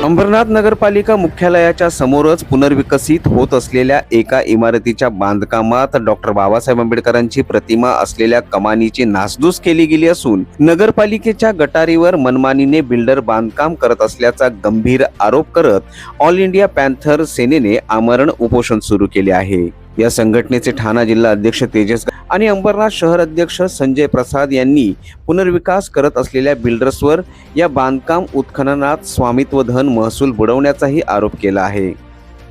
अंबरनाथ नगरपालिका मुख्यालयाच्या समोरच पुनर्विकसित होत असलेल्या एका इमारतीच्या बांधकामात डॉक्टर बाबासाहेब आंबेडकरांची प्रतिमा असलेल्या कमानीची नासधूस केली गेली असून नगरपालिकेच्या गटारीवर मनमानीने बिल्डर बांधकाम करत असल्याचा गंभीर आरोप करत ऑल इंडिया पॅन्थर सेनेने आमरण उपोषण सुरू केले आहे। या संघटनेचे ठाणा जिल्हा अध्यक्ष तेजस आणि अंबरनाथ शहर अध्यक्ष संजय प्रसाद यांनी पुनर्विकास करत असलेल्या बिल्डर्सवर या बांधकाम उत्खननात स्वामित्व धन महसूल बुडवण्याचाही आरोप केला आहे।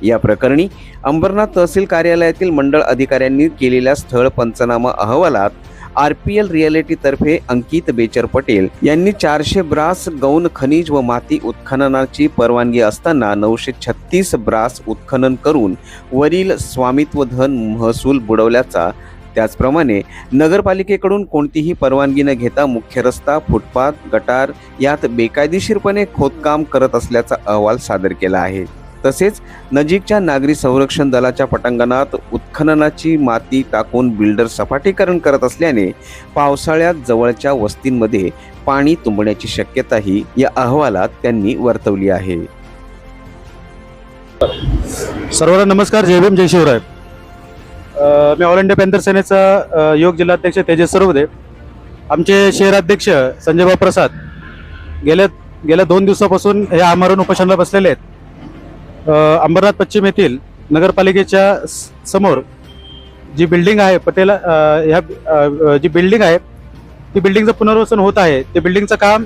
या प्रकरणी अंबरनाथ तहसील कार्यालयातील मंडळ अधिकाऱ्यांनी केलेल्या स्थळ पंचनामा अहवालात RPL रिअलिटी तर्फे अंकित बेचर पटेल यांनी 400 ब्रास गौण खनिज व माती उत्खननाची परवानगी असताना 936 ब्रास उत्खनन करून वरील स्वामित्व धन महसूल बुडवल्याचा, त्याचप्रमाणे नगरपालिकेकडून कोणतीही परवानगी न घेता मुख्य रस्ता, फुटपाथ, गटार यात बेकायदेशीरपणे खोदकाम करत असल्याचा अहवाल सादर केला आहे। तसेच नजीकच्या नागरी संरक्षण दलाच्या पटांगणात उत्खननाची माती टाकून बिल्डर सपाटीकरण करत असल्याने पावसाळ्यात जवळच्या वस्तींमध्ये पाणी तुंबण्याची शक्यताही या अहवालात त्यांनी वर्तवली आहे। सर्वांना नमस्कार, जय भीम, जय शिवराय। मी ऑल इंडिया पॅन्थर सेनेचा योग जिल्हाध्यक्ष तेजस सरवदे। आमचे शहराध्यक्ष संजय प्रसाद गेल्या 2 दिवसापासून हे आमरण उपोषणाला बसलेले आहेत। अंबरनाथ पश्चिम येथील नगरपालिकेच्या समोर जी बिल्डिंग आहे पटेल जी बिल्डिंग आहे ती बिल्डिंगचं पुनर्वसन होत आहे। ते बिल्डिंगचं काम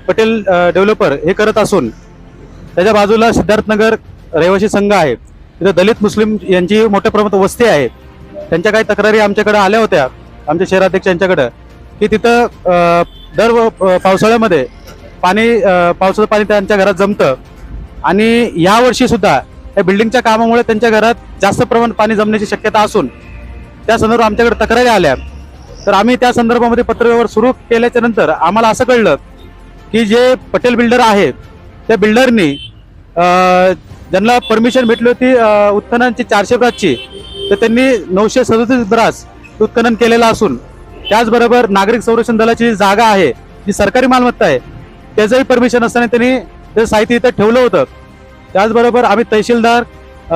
पटेल डेव्हलपर हे करत असून त्याच्या बाजूला सिद्धार्थनगर रहिवासी संघ आहे, तिथे दलित मुस्लिम यांची मोठ्या प्रमाणात वस्ती आहे। त्यांच्या काही तक्रारी आमच्याकडे आल्या होत्या आमच्या शहराध्यक्ष यांच्याकडे की तिथं दर पावसाळ्यामध्ये पावसाचं पाणी त्यांच्या घरात जमतं आणि यावर्षी सुद्धा या बिल्डिंगच्या कामामुळे त्यांच्या घरात जास्त प्रमाणात पाणी जमण्याची शक्यता असून त्या संदर्भात आमच्याकडे तक्रारी आल्या। तर आम्ही त्या संदर्भामध्ये पत्रव्यवहार सुरू केल्याच्या नंतर आम्हाला असं कळलं की जे पटेल बिल्डर आहेत त्या बिल्डरनी ज्यांना परमिशन भेटली होती उत्खननाची 400 ब्रासची, तर त्यांनी 937 ब्रास उत्खनन केलेलं असून त्याचबरोबर नागरिक संरक्षण दलाची जागा आहे जी सरकारी मालमत्ता आहे त्याचंही परमिशन असताना त्यांनी ते साहित्य इथं ठेवलं होतं। त्याचबरोबर आम्ही तहसीलदार,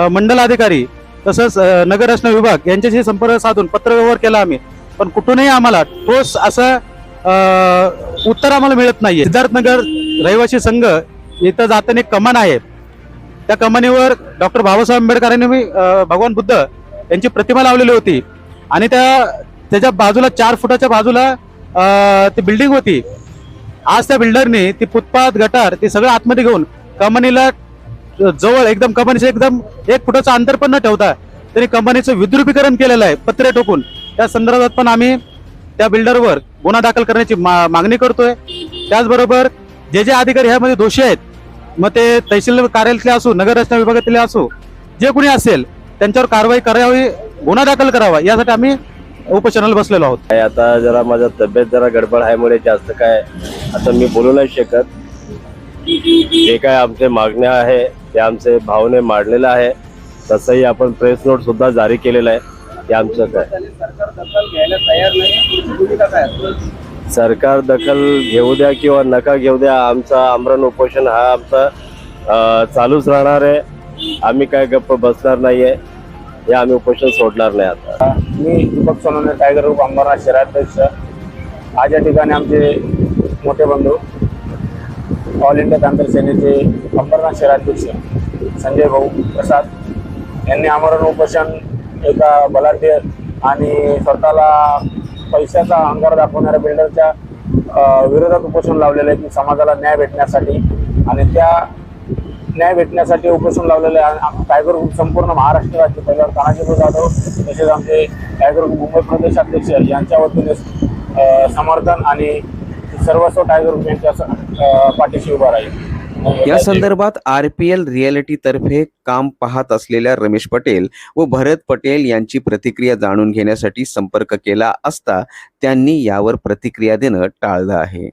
मंडल अधिकारी तसंच नगर रचना विभाग यांच्याशी संपर्क साधून पत्रव्यवहार केला आम्ही, पण कुठूनही आम्हाला ठोस असं उत्तर आम्हाला मिळत नाहीये। सिद्धार्थनगर रहिवासी संघ इथं जाताना एक कमान आहे, त्या कमानीवर डॉक्टर बाबासाहेब आंबेडकरांनी भगवान बुद्ध यांची प्रतिमा लावलेली होती आणि त्याच्या बाजूला 4 फुटाच्या बाजूला ती बिल्डिंग होती। आज त्या बिल्डरने ती फुटपाथ, गटार ते सगळं आतमध्ये घेऊन कमानीला जवळ एकदम कमानीचं एकदम 1 फुटाचं अंतर पण न ठेवता त्यांनी कमानीचं विद्रुपीकरण केलेलं आहे पत्रे ठोकून। त्या संदर्भात पण आम्ही त्या बिल्डरवर गुन्हा दाखल करण्याची मागणी करतोय। त्याचबरोबर जे अधिकारी ह्यामध्ये दोषी आहेत, मग ते तहसील कार्यालयातले असो, नगर रचना विभागातले असो, जे कोणी असेल त्यांच्यावर कारवाई करावी, गुन्हा दाखल करावा, यासाठी आम्ही उपोषणाला बसलेलो आहोत। आता जरा माझा तब्येत जरा गडबड आहे, जास्त काय आता मी बोलू नाही शकत। जे काय आमचे मागण्या आहे ते आमचे भावने मांडलेलं आहे, तसंही आपण प्रेस नोट सुद्धा जारी केलेला आहे। ते आमचं काय सरकार दखल घेऊ द्या किंवा नका घेऊ द्या, आमचा आमरण उपोषण हा आमचा चालूच राहणार आहे। आम्ही काय गप्प बसणार नाहीये, हे आम्ही उपोषण सोडणार नाही। आता मी दीपक सोनवणे, टायगर ग्रुप अंबरनाथ शहराध्यक्ष। आज या ठिकाणी आमचे मोठे बंधू ऑल इंडिया पॅन्थर सेनेचे अंबरनाथ शहराध्यक्ष संजय प्रसाद यांनी आमरण उपोषण एका बलाढ्य आणि स्वतःला पैशाचा अंगार दाखवणाऱ्या बिल्डरच्या विरोधात उपोषण लावलेलं आहे की समाजाला न्याय भेटण्यासाठी, आणि त्या न्याय भेटण्यासाठी उपोषण लावलेले टायगर ग्रुप संपूर्ण महाराष्ट्र राज्य पहिल्यावर तानाजी जाधव तसेच आमचे टायगर ग्रुप मुंबई प्रदेश अध्यक्ष यांच्या वतीने समर्थन आणि सर्वस्व टायगर ग्रुप यांच्या पाठीशी उभा राहील। या संदर्भात RPL रिअलिटी तर्फे काम पाहत असलेल्या रमेश पटेल व भरत पटेल यांची प्रतिक्रिया जाणून घेण्यासाठी संपर्क केला असता त्यांनी यावर प्रतिक्रिया देणं टाळलं आहे।